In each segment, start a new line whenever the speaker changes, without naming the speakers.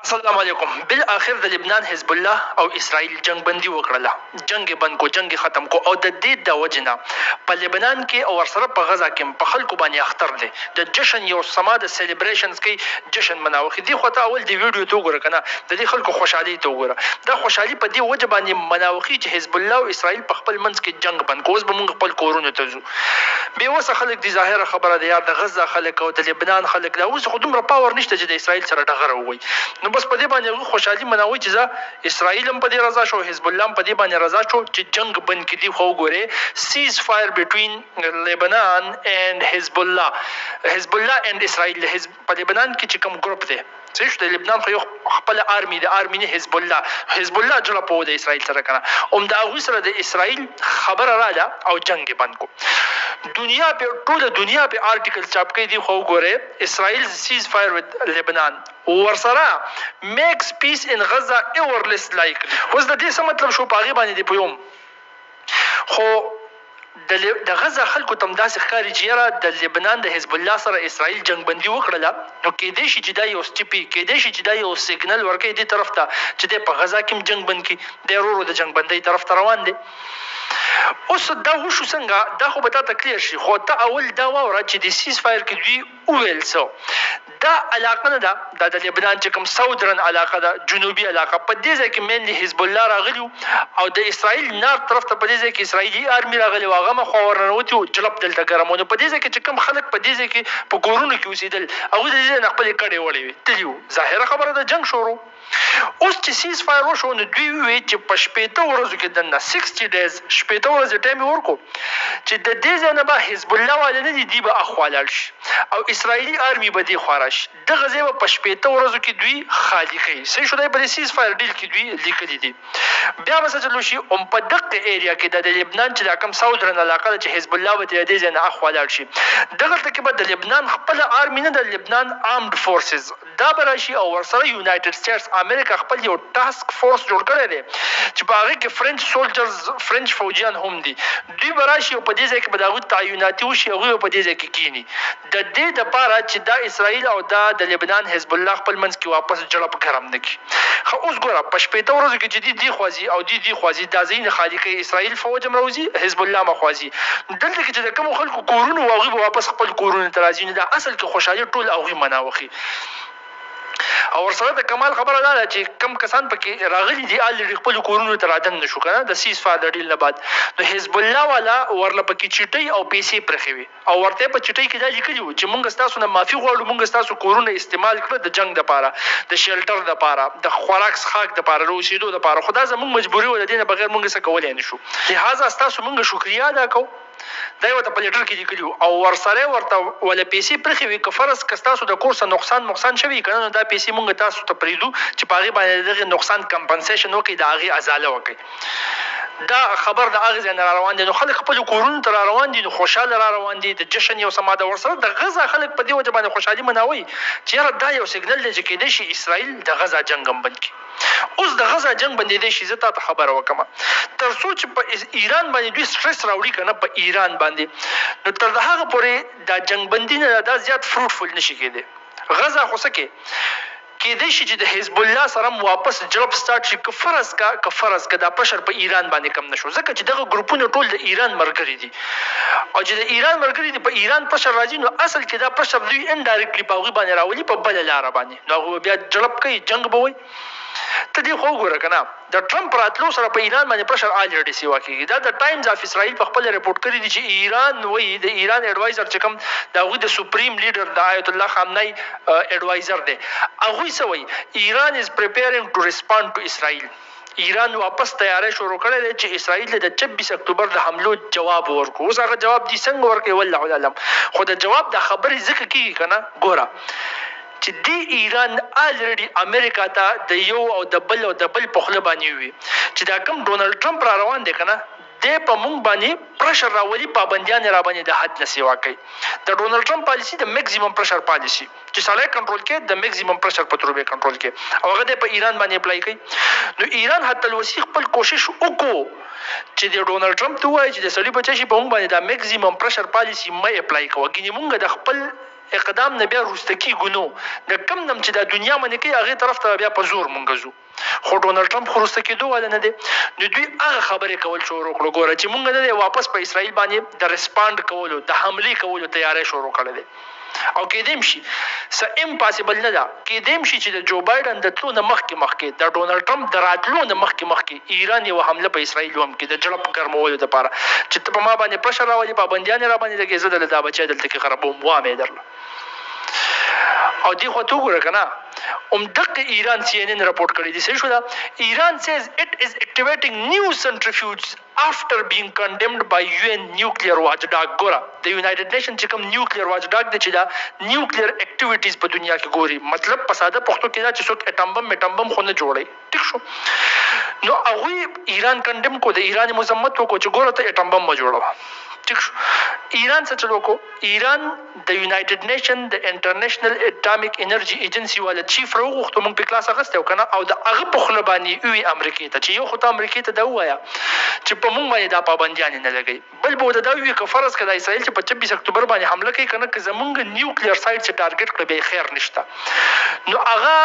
السلام علیکم. بالاخر د لبنان حزب الله او اسرائیل جنگ بندي وکړه، جنگ بند کو، جنگ ختم کو، او د دې د وجنه په لبنان کې او ورسره په غزا کې په خلکو باندې اختر دي د جشن یو سما د سلیبریشنز کې جشن مناوخي دي. خو ته اول دی ویډیو ته وګوره کنه، د دې خلکو خوشحالي ته وګوره. دا خوشحالي په دې وجه باندې مناوخي چې حزب الله او اسرائیل په خپل منځ کې جنگ بند کو. اوس به موږ خپل کورونو ته ځو. به وسه خلک دي ظاهره خبره ده، یا د غزا خلک او د لبنان خلک دا اوس خو دومره پاور نشته چې د اسرائیل سره ډغره ووي. نو بس په دې باندې خوشحالي مناوي چې اسرائیل هم په دې رضا شو، حزب الله هم په دې باندې رضا شو چې جنگ بند کړي. خو وګوره سیز فایر بټوین لبنان اند حزب الله اند اسرائیل. په لبنان کې چې کوم ګروپ دی چې د لبنان خو یو خپل آرمي د آرمي نه حزب الله جوړ په د اسرائیل سره کنه دا غوي سره د اسرائیل خبره رااله او جنگ بند کو. دنیا په ټوله دنیا په آرټیکل چاپ کړي دي. خو وګوره اسرائیل سیز فایر ود لبنان ورسره میکس پیس ان غزه ایورلس لایک. اوس د دې څه مطلب شو؟ پاغي باندې دی پوم. خو د غزه خلکو تم داسې ښکاري چې یاره د لبنان د حزب الله سره اسرائیل جنگ بندي وکړله، نو کېدای شي چې دا یو سټیپي، کېدای شي چې دا یو سیګنل ورکړي دې طرف ته چې د په غزه کې جنگ بند کړي، د ورو د جنگ بندۍ طرف ته روان دي. اوس دا وشو څنګه؟ دا خو به تا ته کلیر شي. خو ته اول دا واوره چې د سیز فایر کې دوی وویل څه دا علاقه نه ده، دا د لبنان چې کوم ساودرن علاقه ده، جنوبي علاقه، په دې ځای کې مینلی حزب الله راغلی او د اسرائیل نار طرف ته په دې ځای کې اسرائیلي آرمي راغلی و، هغه مخ ورننوتي و جلب دلته ګرمونه. په دې ځای کې چې کوم خلک په دې ځای کې په کورونو کې اوسېدل هغوی د دې ځای نه خپلې کډې وړې وې، تللي وو. ظاهره خبره ده جنګ شروع. اوس چې سیز فایر وشو نو دوی وویل چې په 60 ورځو کې دننه 60 ډیز 60 ورځې ټایم یې ورکړو چې د دې ځای نه به حزب الله والے نه دي، دوی به اخوا لاړ شي او اسرائیلي آرمي به دې خوا راشي. دغه ځای به په 60 ورځو کې دوی خالي کوي. صحیح شو؟ دی په دې سیز فایر ډیل کې دوی لیکلي دي. بیا به څه چلو شي په دغه ایریا کې د لبنان چې دا کوم ساودرن علاقه ده چې حزب الله به د دې ځای نه اخوا لاړ شي، دغلته کې به د لبنان خپل آرمي نه، د لبنان آرمډ فورسز دا به راشي او ورسره یونایټډ سټیټس امریکا خپل یو ټاسک فورس جوړ کړی دی چې په هغې کې فرنچ سولجرز، فرنچ فوجیان هم دي. دوی به راشي او په دې ځای کې به د هغوی تعیناتي وشي، هغوی به په دې ځای کې کښېني د دې دپاره چې دا اسرائیل او دا د لبنان حزب الله خپل منځ کې واپس جړپ ګرم نه کړي. ښه اوس ګوره په 60 ورځو کې چې دي خوا ځي او دي خوا ځي، دا ځایونه خالي کوي، اسرائیل فوج هم راوځي، حزب الله هم خوا ځي. دلته کې چې د کومو خلکو کورونه و هغوی به واپس خپل کورونو ته راځي. نو دا اصل کې خوشحالي ټول هغوی مناوخي. او ورسره د کمال خبره دا ده چې کم کسان پکې راغلي دي الریډي خپل کورونو ته رادن نشو کنه د سیز فایر د ډیل نه بعد. نو حزب الله والا ورله پکې چټۍ او پیسې پرخي وي او ورته په چټۍ کې دا لیکلي وو چې مونږ ستاسو نه معافي غواړو، مونږ ستاسو کورونه استعمال کړو د جنگ لپاره، د شیلټر لپاره، د خوراک څښاک لپاره، د اوسېدو لپاره. خو دا زموږ مجبوري وه، د دې نه بغیر مونږ څه کولی نه شو. لهذا ستاسو مونږ شکریا ادا کوو. دا یې ورته په لیټر کې لیکلي وو او ورسره ورته وله پیسې پرخې وي که فرض که ستاسو د کور څه نقصان شوي که نه، نو دا پیسې مونږ تاسو ته پرېږدو چې په هغې باندې دغې نقصان کمپنسیشن وکړئ، د هغې ازاله وکړئ. دا خبر د هغې ځای نه را روان دی. نو خلک خپلو کورونو ته را روان دي، نو خوشحاله را روان دي، د جشن یو سما ده. ورسره د غزه خلک په دې وجه باندې خوشحالي مناوي چې یاره دا یو سیګنل دی چې کېدای شي اسرائیل د غزه جنګ هم بند کړي. اوس د غزه جنګ بندېدی شي، زه تا ته خبره وکړم تر څو چې په ایران باندې دوی سټرس راوړي که نه، په ایران باندې، نو تر د هغه پورې دا جنګ بندي نه دا زیات فروټفل نشي کېدی. غزه خو څه کې کېدای شي چې د حزب الله سره واپس جړپ سټارټ شي که فرض که دا پرشر په ایران باندې کم نشو، ځکه چې دغه ګروپونه ټول د ایران ملګري دي او چې د ایران ملګري دي په ایران پرشر راځي، نو اصل کې دا پرشر دوی انډایرکټلی په هغوی باندې راولي په بله لاره باندې، نو هغوی بیا جړپ کوي، جنګ به وایي. ته دې خو وګوره که نه د ټرمپ راتلو سره په ایران باندې پرشر الریډي سیوا کېږي. دا د ټایمز اف اسرائیل په خپله رپورټ کړي دي چې ایران وایي، د ایران اډوایزر چې کوم د هغوی د سپریم لیډر د آیت الله خامنهی اډوایزر دی، هغوی څه وایي؟ ایران از پریپیرینګ ټو ریسپانډ ټو اسرائیل. ایران واپس تیاری شروع کړی دی چې اسرائیل د 26 اکتوبر د حملو جواب ورکړو. اوس هغه جواب دي څنګه ورکوي والله اعلم، خو د جواب د خبرې ځکه کېږي که نه. ګوره چې دی ایران الریډي امریکا ته د یو او د بل په خوله باندې وي چې دا کوم ډونالډ ټرمپ را روان دی که نه، دی په مونږ باندې پرشر راولي، پابندیان را باندې د حد نه سیوا کوي. د ډونالډ ټرمپ پالیسي د میکزیمم پرشر پالیسي چې سړی کنټرول کوي، د میکزیمم پرشر په تور به کنټرول کوي او هغه دی په ایران باندې اپلای کوي. نو ایران حتی الوسیع خپل کوشش وکړو چې د ډونالډ ټرمپ ته ووایي چې د سړي بچی شي په مونږ باندې د میکزیمم پرشر پالیسي مه اپلای کوه، ګینې مونږ د خپل اقدام نه بیا وروسته کېږو نو د کم نم چې د دنیا باندې کوي هغې طرف ته بیا په زور مونږ ځو. خو ډونالډ ټرمپ خو وروسته کېدو والا نه دی. نو دوی هغه خبرې کول شروع کړو ګوره چې مونږ نه دی واپس په اسرائیل باندې د ریسپانډ کولو د حملې کولو تیاری شروع کړی دی. او کېدیم شي څه امپاسبل نه ده، کېدیم شي چې د جو بایډن د تلو نه مخکې د ډونالډ ټرمپ د راتلو نه مخکې ایران یوه حمله په اسرائیل وکړي د جړپ ګرمولو دپاره چې ته په ما باندې پرشر راولي، پابندیان یې راباندې لګې، زه دله دا بچی دلته کې خرابوم وام یې درله. او دې خوا ته وګوره که نه همدغه ایران CNN رپورټ کړی دی. صحیح شو ده. ایران says it is activating new centrifuges after being condemned by UN nuclear watchdog. ګوره د یونایټډ نیشن چې کوم نیوکلیر واچډاګ دی چې دا نیوکلیر اکټیویټیز په دنیا کې ګوري، مطلب په ساده پښتو کې دا چې څوک اټم بم خو نه جوړوي. ټیک شو. نو هغوی ایران کنډم کو، د ایران مذمت وکړو چې ګوره ته اټم بم مه جوړوه. ټیک شو. ایران څه چلو کو، ایران د یونایټډ نیشن د انټرنیشنل اټامیک انرژي ایجنسی والا چیف راوغوښتو، موږ په کلاس اخیستی و که نه، او د هغه په خوله باندې ووي امریکې ته چې یو خو ته امریکې ته دا ووایه چې په موږ باندې دا پابندیانې نه لګوي، بل به ورته دا ووایي که فرض کړه د اسرائیل چې په 26 اکتوبر باندې حمله کوي که نه، که زمونږ نیوکلیر سایټ چې ټارګټ کړه بیا خیر نشته. نو هغه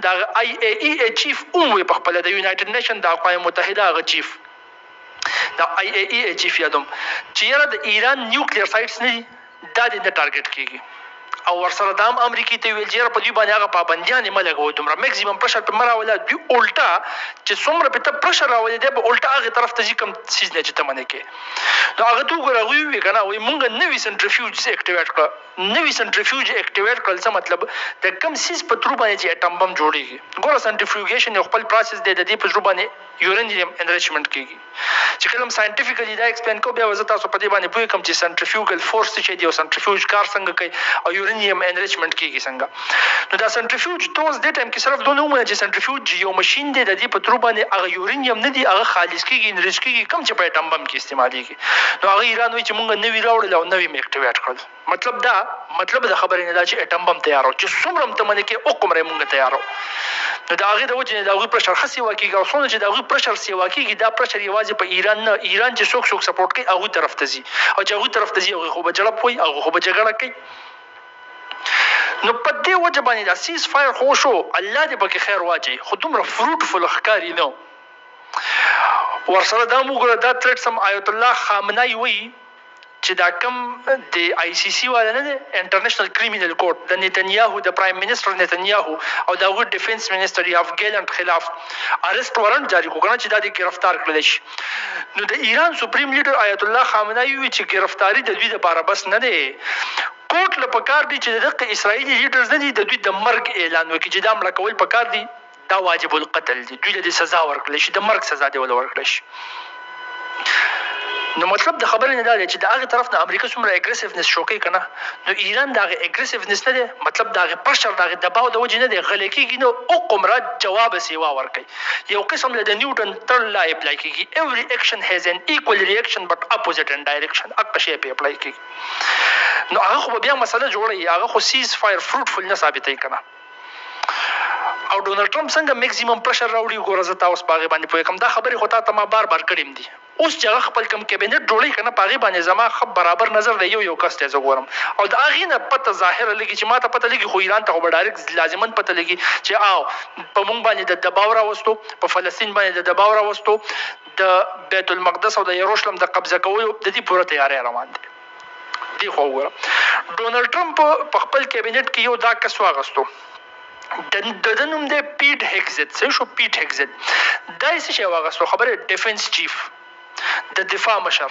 د IAEA چیف ووایي په خپله، د یونایټډ نیشن د اقوام متحده هغه چیف د IAEA چیف یادوم چې یاره د ایران نیوکلیر سایټس نه دي، دا دې نه ټارګټ کېږي. او ورسره دا هم امریکې ته ویل چې یاره په دوی باندې هغه پابندیانې مه لګوئ، دومره میکزیمم پرشر پرې مه راوله. دوی الټا چې څومره پرې ته پرشر راولي دی به الټا هغې طرف ته ځي کوم څیز نه چې ته منې کړې. نو هغه ته وګوره هغوی ووایي که نه، وایي مونږ نوي سنټریفیوج اکټیویټ کړه. نوي سنټریفیوج اکټیویټ کړل څه مطلب د کوم څیز په ترو باندې چې اټم بم جوړېږي. ګوره سنټریفیوګیشن یو خپل پروسس دی، د دې په ترو باندې یورینیم انریچمنټ کېږي. چې کله هم ساینټیفیکلی دا ایکسپلین کوو بیا به زه تاسو په دې باندې پوه کړم چې سنټریفیوګل فورس څه دی او سنټریفیوج کار څنګه کوي او یورینیم انریچمنټ کېږي څنګه. نو دا سنټریفیوج ته اوس دې ټایم کې صرف دونه ومنه چې سنټریفیوج یو ماشین دی، د دې په ترو باندې هغه یورینیم نه دی، هغه خالص کېږي، انریچ کېږي، کوم چې په اټم بم کې استعمالېږي. نو هغه ایران وایي چې مونږ نوي راوړل او نوي مې اکټیویټ کړل. مطلب د خبرې نه دا چې اټم بم تیارو چې څومره هم ته منې کې اوقمره مونږ تیارو. نو د هغې د وجې نه د هغوی پرشر ښه سیوا کېږي، او څومره چې د هغوی پرشر سیوا کېږي دا پرشر یوازې په ایران نه، ایران چې څوک سپورټ کوي هغوی طرف ته ځي، او چې هغوی طرف ته ځي هغوی خو به جړپ وایي، هغوی خو به جګړه کوي. نو په دې وجه باندې دا سیز فایر خو شو، الله دې پکې خیر واچوي، خو دومره فروټفل ښکاري نه. ورسره دا وګوره دا تھریټس هم آیت الله خامنه‌ای وایي چې دا کم د ICC والا نه دی، انټرنیشنل کریمینل کورټ، د نتنیاهو د پرایم منسټر نتنیاهو او د هغوی ډیفنس منسټر یاف ګیلنټ خلاف ارست وارنټ جاری کړو کنه چې دا د گرفتار کړل شي. نو د ایران سپریم لیډر آیت الله خامنه‌ای وایي چې گرفتاری د دوی لپاره بس نه دی، کوټ له پکار دی چې دغه اسرائیلي لیډرز نه دي د دوی د مرګ اعلان وکړي چې دا مړه کول پکار دي، دا واجب القتل دي، دوی له سزا ورکړل شي، د مرګ سزا دی ول ورکړل شي. نو مطلب د خبرې نه دا دی چې د هغې طرف نه امریکا څومره اګریسیونس شو کوي که نه، نو ایران د هغې اګریسیونس نه دی، مطلب د هغې پرشر د هغې دباو د وجې نه دی غلی کېږي، نو اوقمره جواب سیوا ورکوي. یو قسم له د نیوټن تړل لا اپلای کېږي، every action has an equal reaction but opposite in direction، هغه شی پې اپلای کېږي. نو هغه خو به بیا مسله جوړوي، هغه خو سیز فایر فروټفل نه ثابتوي که نه. او ډونالډ ټرمپ څنګه میکزیمم پرشر راوړي ګوره زه تا اوس په هغې باندې پوه کړم. دا خبرې خو تا ته ما بار کړیم دي، اوس چې هغه خپل کوم کابینټ جوړوي که نه په هغې باندې زما ښه برابر نظر دی، یو کس دی زه ګورم، او د هغې نه پته ظاهره لګي چې ما ته پته لګي، خو ایران ته خو به ډایرکټ لازمن پته لګي چې او په موږ باندې د دباو راوستو، په فلسطین باندې د دباو راوستو، د بیت المقدس او د یروشلم د قبضه کولو د دې پوره تیاری روان دی. دې خو وګوره ډونالډ ټرمپ په خپل کابینټ کې یو دا کس واغستو، د ده نوم دی پیټ هیګزت. څه شو پیټ هیګزت؟ دا یې څه شی واغستو خبرې، ډیفنس چیف، د دفاع مشر.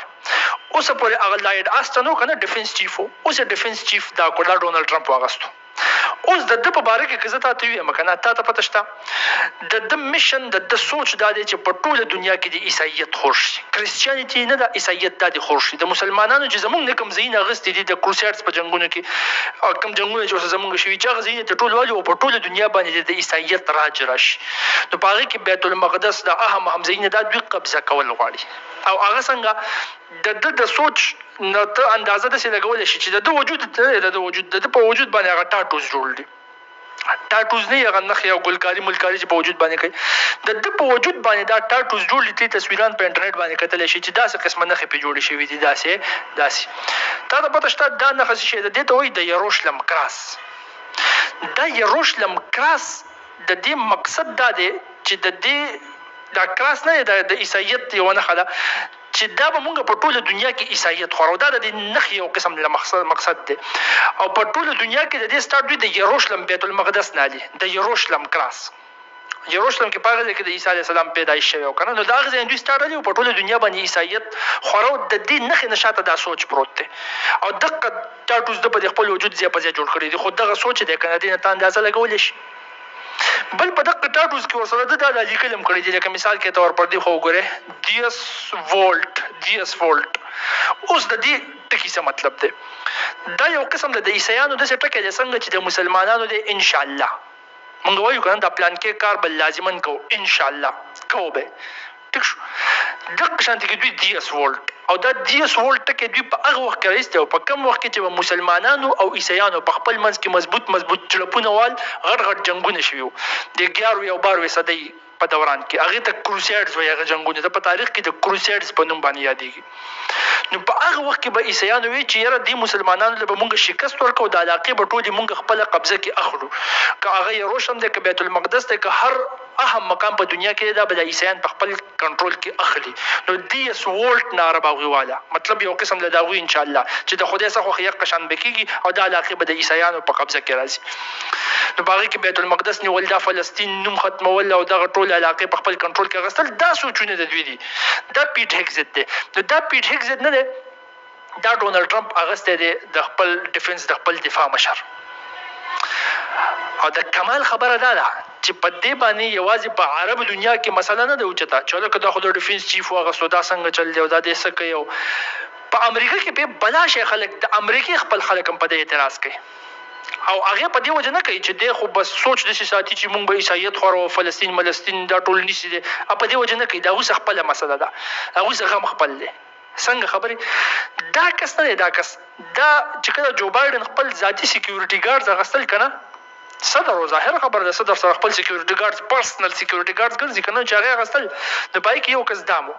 اوس پورې هغه لایډ آسټن و که نه ډیفنس چیف و، اوس یې ډیفنس چیف دا کړ، دا ډونالډ ټرمپ واغستو. اوس د ده په باره کې که زه تا ته ووایم که نه، تا ته پته شته د ده میشن، د ده سوچ دا دی چې په ټوله دنیا کې د عیسایت خور شي، کرسچیانیټي نه ده، عیسایت دا دې خور شي. د مسلمانانو چې زمونږ نه کوم ځایونه اخیستي دي د کروسیډز په جنګونو کې، کوم جنګونه چې اوس زمونږ شوي چې هغه ځایونه ته ټول والي او په ټوله دنیا باندې د عیسایت راج راشي. نو په هغې کې بیت المقدس د اهم ځایونه دا دوی قبضه کول غواړي، او هغه څنګه د ده د سوچ نو ته اندازه داسې لګولی شي چې د ده وجود د ده په وجود باندې هغه ټاټوس جوړ دي. ټاټوز نه هغه نخ یو ګلکاري ملکاري چې په وجود باندې کوي د په وجود باندې دا ټاټوز جوړ دي تصویران په انټرنیټ باندې کتل شي چې داسې قسمه نخې په جوړې شوې دي داسې تا ته پته شته دا نخ شي د دې ته وایي د یروشلم کراس دا یروشلم کراس د دې مقصد دا دی چې د دې دا کراس نه د عیسایت یو نښه ده چې دا به مونږ په ټوله دنیا کې عیسایت خورو دا د دې نښې یو قسم له مقصد دی او په ټوله دنیا کې د دې سټارټ دوی د یروشلم بیت المقدس نه دي د یروشلم کراس یروشلم کې په هغه ځای کې د عیسی علیه السلام پیدایش شوی و که نه نو د هغه ځای دوی سټارټ کړي او په ټوله دنیا باندې عیسایت خورو د دې نښې نه شاته دا سوچ پروت دی او دقه ټاټوس د په خپل وجود ځای په ځای جوړ کړي دي خو دغه سوچ دی که نه دې نه ته اندازه لګولی شي بل په دغه ټاټوس کې ورسره د دا لیکل هم کړي دي لکه مثال کې طور پر دی خو وګورئ دیس وولټ اوس د دې ټکي څه مطلب دی دا یو قسم د عیسیانو داسې ټکی دی څنګه چې د مسلمانانو دی انشاءالله مونږ وایو که نه دا پلان کې کار به لازمن کوو انشاءالله کوو به ټیک شو دغه شانتې کې دوی دیس وولټ او دا دیس وولټ ټکی دوی په هغه وخت کې رایستی او په کم وخت کې چې به مسلمانانو او عیسیانو په خپل منځ کې مضبوط چړپونه وال غټ جنګونه شوي وو د 11 او 12 صدۍ په دوران کې هغې ته کروسیډز وایي هغه جنګونه د په تاریخ کې د کروسیډز په نوم باندې یادېږي نو په هغه وخت کې به عیسیانو وایي چې یاره دې مسلمانانو له به مونږ شکست ورکړو د علاقې به ټولې مونږ خپله قبضه کې اخلو که هغه یروشلم دی که بیت المقدس دی که هر اهم مقام په دنیا کې دا به د عیسیان په خپل کنټرول کې اخلي نو دیس وولټ ناره به هغوی واله مطلب یو قسم له د هغوی انشاءالله چې د خدای څخه خو یقه شان به کېږي او دا علاقې به د عیسیانو په قبضه کې راځي نو په هغې کې بیت المقدس نیول دا فلسطین نوم ختمول او دغه ټول علاقې په خپل کنټرول کې اخیستل دا سوچونه د دوی دي دا پیټ هیګزت دی نو دا پیټ هیګزت نه دی دا ډونالډ ټرمپ اخیستی دی د خپل ډیفنس د خپل دفاع مشر او د کمال خبره دا ده چې په دې باندې یوازې په عرب دنیا کې مسله نه ده اوچته چې لکه دا خو د ډیفنس چیف واغستو دا څنګه چل دی او دا دې څه کوي او په امریکا کې به بلا شي خلک د امریکې خپل خلک هم په دې اعتراض کوي او هغه په دې وجه نه کوي چې دی خو بس سوچ داسې ساتي چې مونږ به عیسایت خورو فلسطین دا ټول نیسي دی په دې وجه نه کوي د هغوی څه خپله مسله ده هغوی څه غم خپل دی څنګه خبرې دا کس نه دی دا کس دا چې کله جو بایډن خپل ذاتي سیکیورټي ګارډز اخیستل که نه صدر او ظاهر خبره ده صدر سره خپل سیکیورټي ګارډز پرسنل سیکیورټي ګارډز ګرځي که نه چې هغه اخیستل نو په هغې کې یو کس دام و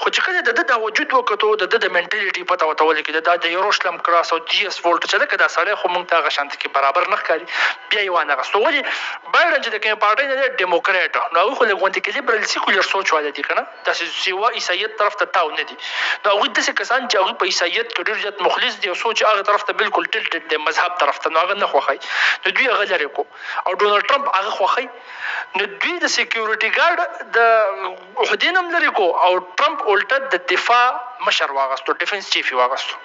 خو چې کله د ده دا وجود وکتو د ده د منټیلیټي پته ورته ولګېده دا د یروشلم کراس او دیس وولټ چې ده که دا سړی خو مونږ ته هغه شانتې کې برابر نه ښکاري بیا یې وانغستو ولې بایډن چې د کومې پارټۍ نه دی ډیموکریټ نو هغوی خو لږ غوندې کې لیبرل سیکولر سوچ والا دي که نه داسې سیوا عیسایت طرف ته تاو نه دي نو هغوی داسې کسان چې هغوی په عیسایت کې ډېر زیات مخلص دي او سوچ هغه طرف ته بلکل ټلټډ دی مذهب طرف ته نو هغه نه خوښوي نو دوی هغه لرې کو او ډونالډ ټرمپ هغه خوښوي نو دوی د سیکیورټي ګارډ د عهدې نه هم لرې کو او ټرمپ الټه د دفاع مشر واغستو ډیفنس چیف یې واغستو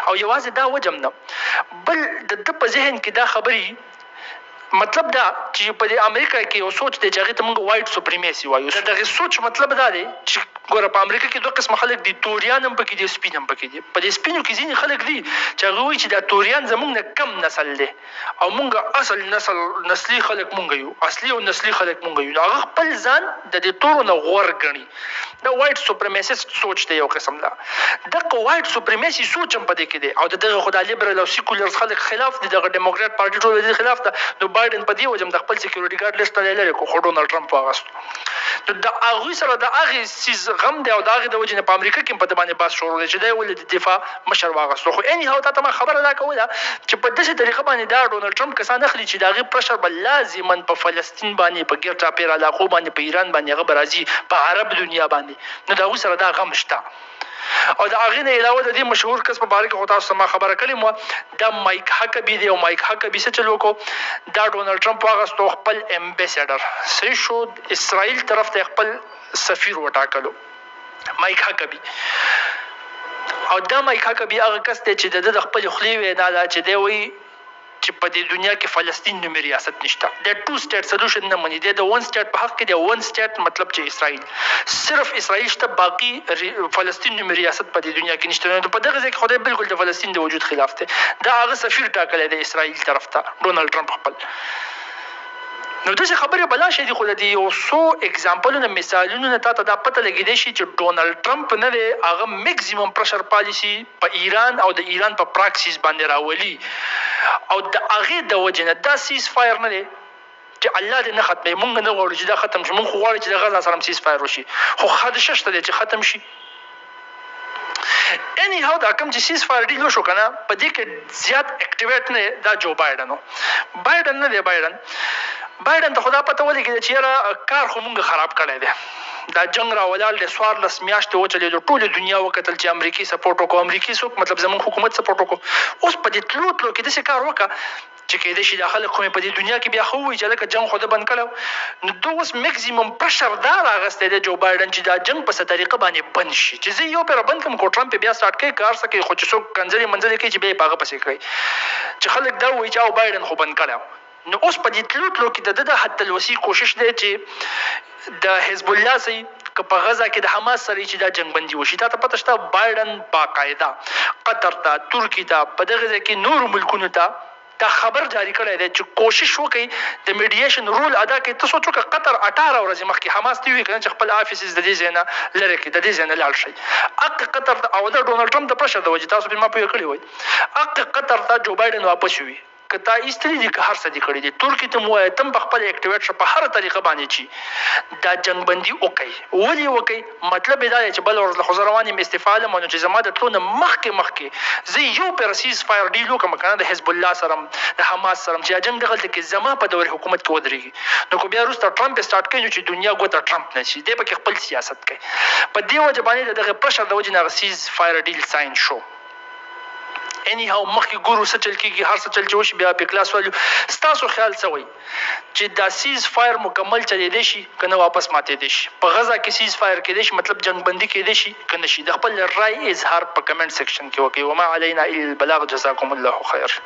او یوازې دا وجم نه بل د ده په ذهن کې دا خبرې مطلب دا چې په دې امریکا کې یو سوچ دی چې هغې ته موږ وایټ سوپریمیسي وایو د دغې سوچ مطلب دا دی چې ګوره په امریکا کې دوه قسمه خلک دي توریان هم پکې دي سپین هم پکې دي په دې سپینو کې ځینې خلک دي چې هغه وایي چې دا توریان زموږ نه کم نسل دی او موږ اصل نسلي خلک موږ یو اصلي او نسلي خلک موږ یو هغه خپل ځان د دې تورو نه غوره ګڼي دا وایټ سوپریمیسیسټ سوچ دی یو قسم دا دغه وایټ سوپریمیسي سوچ هم په دې کې دی او د دغه خو دا لیبرل او سیکولر خلک خلاف دي دغه ډیموکرات پارټي ټول د دې خلاف ده نو بایډن په دې وجه د خپل سیکیورټي ګارډ لیسټ نه لري خو ډونالډ ټرمپ واغستو نو د هغوی سره د هغې څیز غم دی او د هغې د وجې نه په امریکا کې په ده باندې بحث شروع دی چې دی ولې د دفاع مشر واغستو خو اني هاو تا ته ما خبره دا کوله چې په داسې طریقه باندې دا ډونالډ ټرمپ کسان اخلي چې د هغې پرشر به لازما په فلسطین باندې په ګیر چاپېر علاقو باندې په ایران باندې هغه به راځي په عرب دنیا باندې نو د هغوی سره دا غم شته او د هغې نه علاوه د دې مشهور کس په باره کې خو تاسو ما خبره کړې وه دا مایک هکبي دی او مایک هکبي څه چل وکړو دا ډونالډ ټرمپ واغستو خپل امبیسډر صحیح شو اسرائیل طرف ته خپل سفیر وټاکلو مایک هکبي او دا مایک هکبي هغه کس دی چې د خپل خولې وینا ده چې دی وایي چې په دې دنیا کې فلسطین نومي ریاست نشته د ټو سټیټ سولوشن نه مني د ون سټیټ په حق کې د ون سټیټ مطلب چې اسرائیل صرف اسرائیل شته باقي فلسطین نومي ریاست په دې دنیا کې نشته نو په دغه ځای کې خدای بالکل د فلسطین د وجود خلاف دی دا هغه سفیر ټاکلی د اسرائیل طرف ته ډونالډ ټرمپ خپل نو دغه خبره بلا شي دي خو د یو سو اگزامپلونه مثالونه ته دا پته لګیدي شي چې ډونالد ټرمپ نه دی هغه میکسیمم پرشر پالیسی په ایران او د ایران په پراکسیس باندې راولي او د هغه د وجنه دا سیز فایر نه دی چې الله دې نه ختمي مونږ نه غواړو چې دا ختم شي مونږ غواړو چې د غزا سره سیز فایر وشي خو خدشه شته چې ختم شي اني هاو دا کوم چې سیز فایر ډیل وشو کنه په دې کې زیات اکټیویټ نه دا جو بایدن نه دی بایدن ته خدا پته ولګي چې یاره کار خو مونږ خراب کړی دی دا جنگ را ولال د 14 میاشتې وچلې ټول دنیا وکتل چې امریکای سپورټ وکړو امریکای څوک مطلب زمون حکومت سپورټ وکړو اوس په دې تلو کې د څه کار وکړه چې کېدې شي داخله کومه په دې دنیا کې بیا خو وي چې لکه جنگ خو د بند کړو نو دوه اوس میکسیمم پرشر دا راغسته دی جو بایدن چې دا جنگ په څه طریقه باندې بند شي چې زه یو پر بند کوم کو ټرمپ بیا سٹارټ کوي کار سکے خو چې څوک کنځلې منځلې کوي چې به پاغه پسې کوي چې خلک دا وایي چې او بایدن خو بند کړو نو اوس په دې تلو کې د حتی الوسی کوشش دی چې د حزب الله سي که په غزا کې د حماس سره چې دا جنگ بندي وشي تا ته پته شته بایدن باقاعده قطر ته ترکی ته په دغه ځای کې نور ملکونو ته دا خبر جاری کړی دی چې کوشش وکړي د میډییشن رول ادا کړي تاسو چې قطر 18 ورځې مخکې حماس ته وی کړي چې خپل افیسز د دې ځای لری کې د دې ځای لاړ شي اق قطر او د ډونالد ټرمپ د پرشر د وجې تاسو په ما پوهه کړی وای اق قطر ته جو بایدن واپس وی کتا استری دي که هر څه دي کړی دي ترکی ته مو تم په خپل اکټیویټ شو په هر طریقه باندې چی دا جنگ بندي وکي ولي وکي مطلب دا چې بل ورځ له خزرواني استفاده مونږ چې زما د ټول مخکې زه یو پرسیز فایر ډیل وکم کنه د حزب الله سره د حماس سره چې جنگ دغه کې زما په دور حکومت کې ودرېږي نو کو بیا روسته ټرمپ سٹارټ کړي چې دنیا ګوته ټرمپ نه شي د په خپل سیاست کوي په دې وجه باندې دغه پرشر د وجه نه سیز فایر ډیل ساين شو اني هاو مخکې ګورو څه چل کېږي هر څه چل چې وشي بیا په کلاس وایو ستاسو خیال څه وایي چې دا سیز فایر مکمل چلېدی شي که نه واپس ماتېدی شي په غزا کې سیز فایر کېدی شي مطلب جنگ بندي کېدی شي که نه شي د خپل رای اظهار په کمنټ سیکشن کې وکړئ وما علینا الا البلاغ جزاکم الله خیر